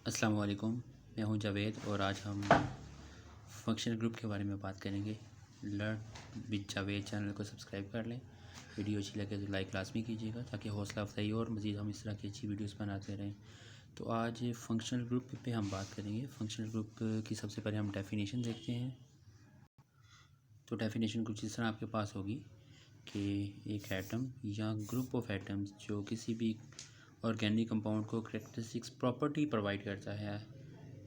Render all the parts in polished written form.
अस्सलाम वालेकुम। मैं हूं जावेद और आज हम फंक्शनल ग्रुप के बारे में बात करेंगे। लर्न विद जावेद चैनल को सब्सक्राइब कर लें। वीडियो अच्छी लगे तो लाइक लाजमी कीजिएगा ताकि हौसला अफजाई और मज़ीद हम इस तरह की अच्छी वीडियोस बनाते रहें। तो आज फंक्शनल ग्रुप पे हम बात करेंगे। फंक्शनल ग्रुप की सबसे पहले हम डेफिनेशन देखते हैं। तो डेफिनेशन कुछ इस तरह आपके पास होगी कि एक एटम या ग्रुप ऑफ एटम्स जो किसी भी ऑर्गेनिक कंपाउंड को करेक्टरिस्टिक्स प्रॉपर्टी प्रोवाइड करता है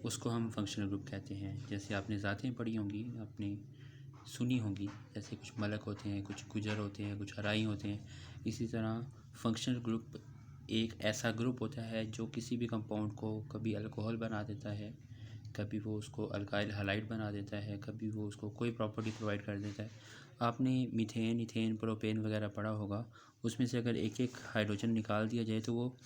उसको हम फंक्शनल ग्रुप कहते हैं। जैसे आपने ज़ातें पढ़ी होंगी, आपने सुनी होंगी, जैसे कुछ मलक होते हैं, कुछ गुजर होते हैं, कुछ हराई होते हैं। इसी तरह फंक्शनल ग्रुप एक ऐसा ग्रुप होता है जो किसी भी कंपाउंड को कभी अल्कोहल बना देता है, कभी वो उसको अल्काइल हैलाइड बना देता है, कभी वो उसको कोई प्रॉपर्टी प्रोवाइड कर देता है। आपने मीथेन, इथेन, प्रोपेन वगैरह पढ़ा होगा। उसमें से अगर एक एक हाइड्रोजन निकाल दिया जाए तो वो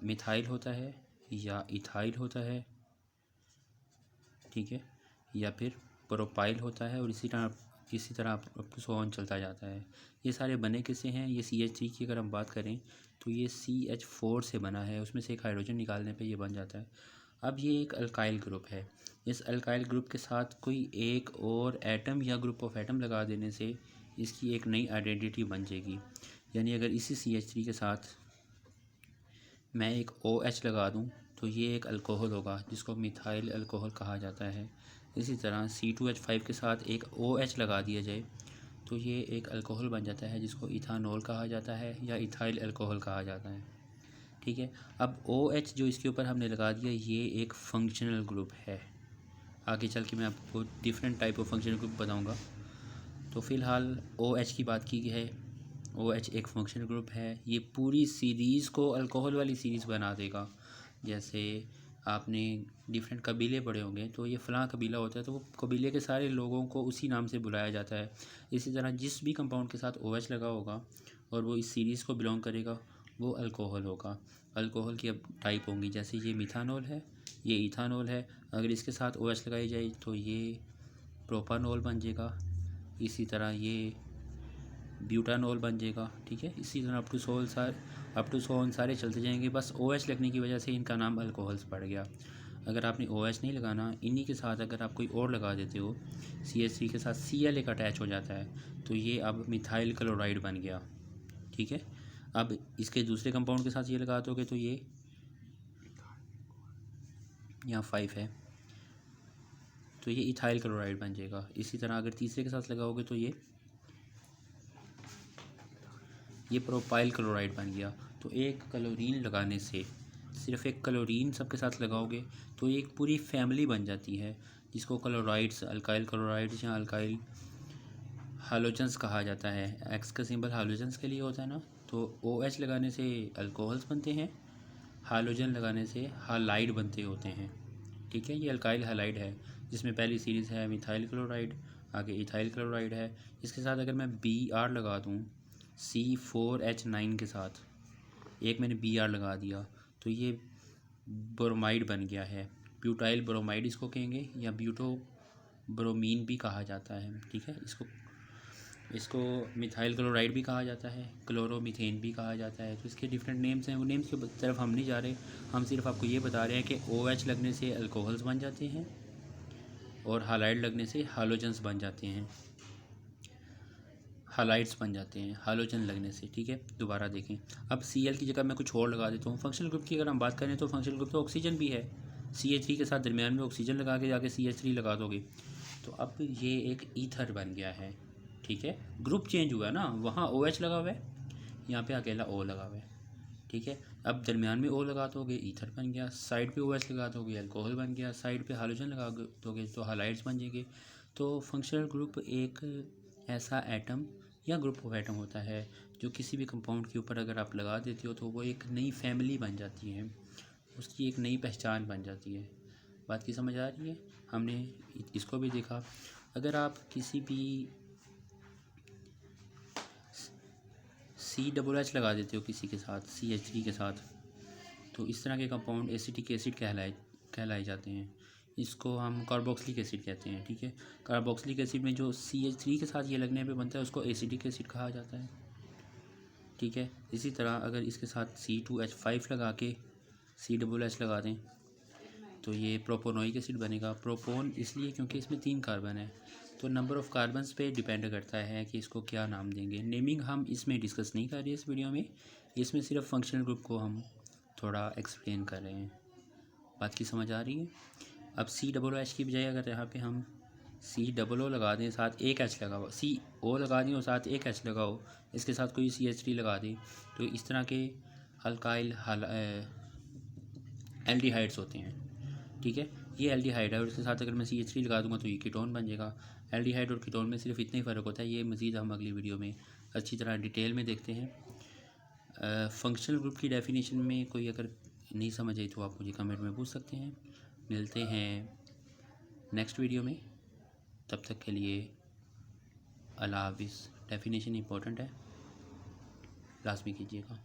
मिथाइल होता है या इथाइल होता है, ठीक है, या फिर प्रोपाइल होता है और इसी तरह अप टू सो ऑन चलता जाता है। ये सारे बने किससे हैं? ये CH3 की अगर हम बात करें तो ये CH4 से बना है। उसमें से एक हाइड्रोजन निकालने पे ये बन जाता है। अब ये एक अल्काइल ग्रुप है। इस अल्काइल ग्रुप के साथ कोई एक और एटम या ग्रुप ऑफ एटम लगा देने से इसकी एक नई आइडेंटिटी बन जाएगी। यानी अगर इसी CH3 के साथ मैं एक OH लगा दूं तो ये एक अल्कोहल होगा जिसको मिथाइल अल्कोहल कहा जाता है। इसी तरह C2H5 के साथ एक OH लगा दिया जाए तो ये एक अल्कोहल बन जाता है जिसको इथानॉल कहा जाता है या इथाइल अल्कोहल कहा जाता है, ठीक है। अब OH जो इसके ऊपर हमने लगा दिया ये एक फंक्शनल ग्रुप है। आगे चल के मैं आपको different type of functional group बताऊँगा। तो फ़िलहाल OH की बात की है। OH एक फंक्शनल ग्रुप है। ये पूरी सीरीज़ को अल्कोहल वाली सीरीज़ बना देगा। जैसे आपने डिफरेंट कबीले पढ़े होंगे तो ये फ़लाँ कबीला होता है तो वो कबीले के सारे लोगों को उसी नाम से बुलाया जाता है। इसी तरह जिस भी कंपाउंड के साथ OH लगा होगा और वो इस सीरीज़ को बिलोंग करेगा वो अल्कोहल होगा। अल्कोहल की अब टाइप होंगी, जैसे ये मिथानॉल है, ये इथानॉल है। अगर इसके साथ OH लगाई जाए तो ये प्रोपानॉल बन जाएगा। इसी तरह ये ब्यूटानॉल बन जाएगा, ठीक है। इसी तरह अप टू सो ऑन सारे चलते जाएंगे। बस OH लगने की वजह से इनका नाम अल्कोहल्स पड़ गया। अगर आपने OH नहीं लगाना, इन्हीं के साथ अगर आप कोई और लगा देते हो, CH3 के साथ Cl एक अटैच हो जाता है तो ये अब मिथाइल क्लोराइड बन गया, ठीक है। अब इसके दूसरे कंपाउंड के साथ ये लगा दोगे तो ये यहाँ 5 है तो ये इथाइल क्लोराइड बन जाएगा। इसी तरह अगर तीसरे के साथ लगाओगे तो ये प्रोपाइल क्लोराइड बन गया। तो एक क्लोरीन लगाने से, सिर्फ एक क्लोरीन सबके साथ लगाओगे तो एक पूरी फैमिली बन जाती है जिसको क्लोराइड्स, अल्काइल क्लोराइड्स या अल्काइल हालोजेंस कहा जाता है। एक्स का सिंबल हालोजेंस के लिए होता है ना। तो OH लगाने से अल्कोहल्स बनते हैं, हालोजन लगाने से हालाइड बनते होते हैं, ठीक है। ये अल्काइल हालाइड है जिसमें पहली सीरीज़ है मिथाइल क्लोराइड, आगे इथाइल क्लोराइड है। इसके साथ अगर मैं Br लगा दूँ C4H9 के साथ, एक मैंने Br लगा दिया तो ये ब्रोमाइड बन गया है। ब्यूटाइल ब्रोमाइड इसको कहेंगे या ब्यूटो ब्रोमीन भी कहा जाता है, ठीक है। इसको मिथाइल क्लोराइड भी कहा जाता है, क्लोरोमीथेन भी कहा जाता है। तो इसके डिफरेंट नेम्स हैं। वो नेम्स की तरफ हम नहीं जा रहे, हम सिर्फ आपको ये बता रहे हैं कि OH लगने से अल्कोहल्स बन जाते हैं और हालाइड लगने से हालोजेंस बन जाते हैं, हालाइड्स बन जाते हैं हालोजन लगने से, ठीक है। दोबारा देखें, अब Cl की जगह मैं कुछ और लगा देता हूँ। फंक्शनल ग्रुप की अगर हम बात करें तो फंक्शनल ग्रुप तो ऑक्सीजन भी है। CH3 के साथ दरमियान में ऑक्सीजन लगा के जाके CH3 लगा दोगे तो अब ये एक ईथर बन गया है, ठीक है। ग्रुप चेंज हुआ है ना, वहाँ OH लगा हुआ है, यहाँ पे अकेला O लगा हुआ है, ठीक है। अब दरमियान में O लगा दोगे ईथर बन गया, साइड पे OH लगा दोगे अल्कोहल बन गया, साइड पे हालोजन लगा दोगे तो हालाइड्स बन जाएंगे। तो फंक्शनल ग्रुप एक ऐसा एटम या ग्रुप ऑफ एटम होता है जो किसी भी कंपाउंड के ऊपर अगर आप लगा देते हो तो वो एक नई फैमिली बन जाती है, उसकी एक नई पहचान बन जाती है। बात की समझ आ रही है? हमने इसको भी देखा। अगर आप किसी भी CH लगा देते हो किसी के साथ, CH3 के साथ, तो इस तरह के कंपाउंड एसिटिक एसिड कहलाए जाते हैं। इसको हम कार्बोक्सिलिक एसिड कहते हैं, ठीक है। कार्बोक्सिलिक एसिड में जो CH3 के साथ ये लगने पे बनता है उसको एसिटिक एसिड कहा जाता है, ठीक है। इसी तरह अगर इसके साथ C2H5 लगा के COOH लगा दें तो ये प्रोपोनोइक एसिड बनेगा। प्रोपोन इसलिए क्योंकि इसमें 3 कार्बन है, तो नंबर ऑफ़ कार्बन्स पे डिपेंड करता है कि इसको क्या नाम देंगे। नेमिंग हम इसमें डिस्कस नहीं कर रहे इस वीडियो में, इसमें सिर्फ फंक्शनल ग्रुप को हम थोड़ा एक्सप्लेन कर रहे हैं। बात की समझ आ रही है? अब COOH की बजाय अगर यहाँ पे हम COO लगा दें, साथ एक H लगाओ, CO लगा दें और साथ एक H लगाओ, इसके साथ कोई CH3 लगा दें, तो इस तरह के अल्काइल एल्डिहाइड्स होते हैं। ठीक है, ये एल्डिहाइड है और इसके साथ अगर मैं CH3 लगा दूंगा तो ये कीटोन बन जाएगा। एल्डिहाइड और कीटोन में सिर्फ इतना ही फ़र्क होता है, ये मज़ीद हम अगली वीडियो में अच्छी तरह डिटेल में देखते हैं। फंक्शनल ग्रुप की डेफिनेशन में कोई अगर नहीं समझ आई तो आप मुझे कमेंट में पूछ सकते हैं। मिलते हैं नेक्स्ट वीडियो में, तब तक के लिए अल्लाह हाफिज़। डेफिनेशन इंपॉर्टेंट है, लाजमी कीजिएगा।